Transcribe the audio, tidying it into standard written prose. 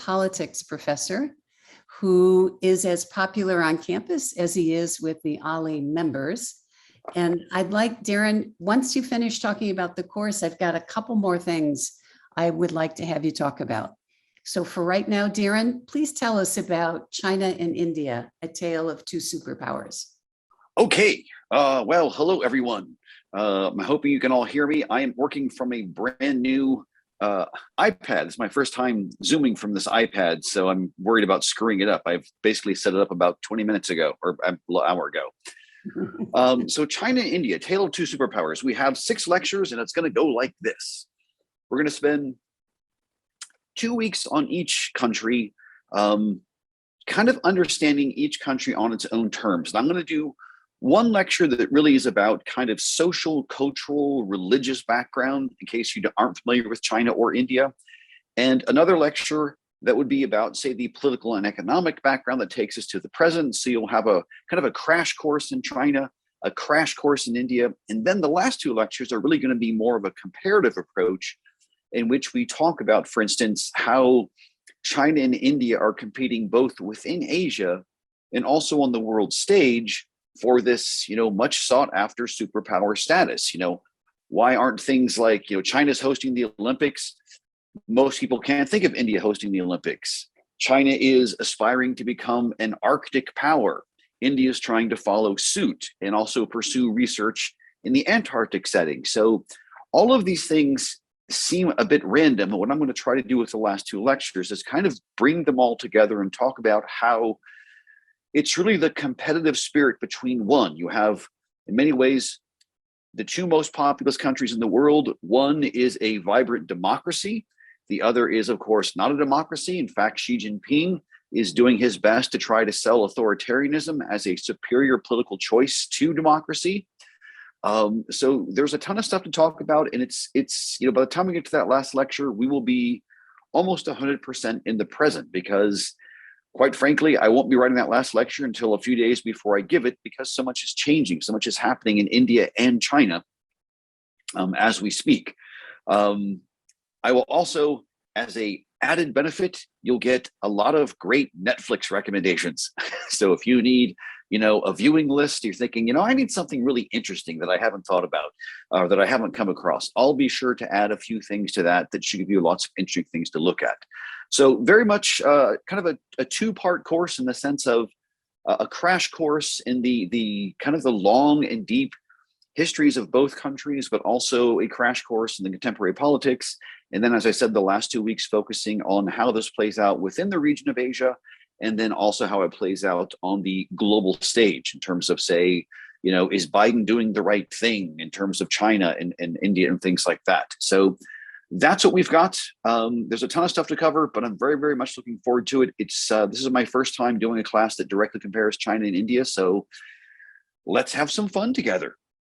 geopolitics professor who is as popular on campus as he is with the OLLI members. And I'd like, Darren, once you finish talking about the course, I've got a couple more things I would like to have you talk about. So for right now, Darren, please tell us about China and India, a tale of two superpowers. Okay, well, hello everyone. I'm hoping you can all hear me. I am working from a brand new iPad. It's my first time Zooming from this iPad, so I'm worried about screwing it up. I've basically set it up about 20 minutes ago, or an hour ago. So China and India, tale of two superpowers. We have 6 lectures and it's gonna go like this. We're gonna spend 2 weeks on each country, kind of understanding each country on its own terms. And I'm gonna do one lecture that really is about kind of social, cultural, religious background, in case you aren't familiar with China or India. And another lecture that would be about, say, the political and economic background that takes us to the present. So you'll have a kind of a crash course in China, a crash course in India. And then the last 2 lectures are really going to be more of a comparative approach in which we talk about, for instance, how China and India are competing both within Asia and also on the world stage for this, much sought after superpower status. Why aren't things like, China's hosting the Olympics? Most people can't think of India hosting the Olympics. China is aspiring to become an Arctic power. India is trying to follow suit and also pursue research in the Antarctic setting. So all of these things seem a bit random. And what I'm going to try to do with the last 2 lectures is kind of bring them all together and talk about how it's really the competitive spirit between one. You have, in many ways, the 2 most populous countries in the world. One is a vibrant democracy. The other is, of course, not a democracy. In fact, Xi Jinping is doing his best to try to sell authoritarianism as a superior political choice to democracy. So there's a ton of stuff to talk about. And it's by the time we get to that last lecture, we will be almost 100% in the present, because quite frankly, I won't be writing that last lecture until a few days before I give it, because so much is changing, so much is happening in India and China as we speak. I will also, as a added benefit, you'll get a lot of great Netflix recommendations. So if you need, a viewing list, you're thinking, I need something really interesting that I haven't thought about or that I haven't come across, I'll be sure to add a few things to that should give you lots of interesting things to look at. So very much kind of a 2-part course in the sense of a crash course in the kind of the long and deep histories of both countries, but also a crash course in the contemporary politics. And then, as I said, the last 2 weeks focusing on how this plays out within the region of Asia, and then also how it plays out on the global stage in terms of, say, is Biden doing the right thing in terms of China and India and things like that. So that's what we've got. There's a ton of stuff to cover, but I'm very, very much looking forward to it. This is my first time doing a class that directly compares China and India. So let's have some fun together.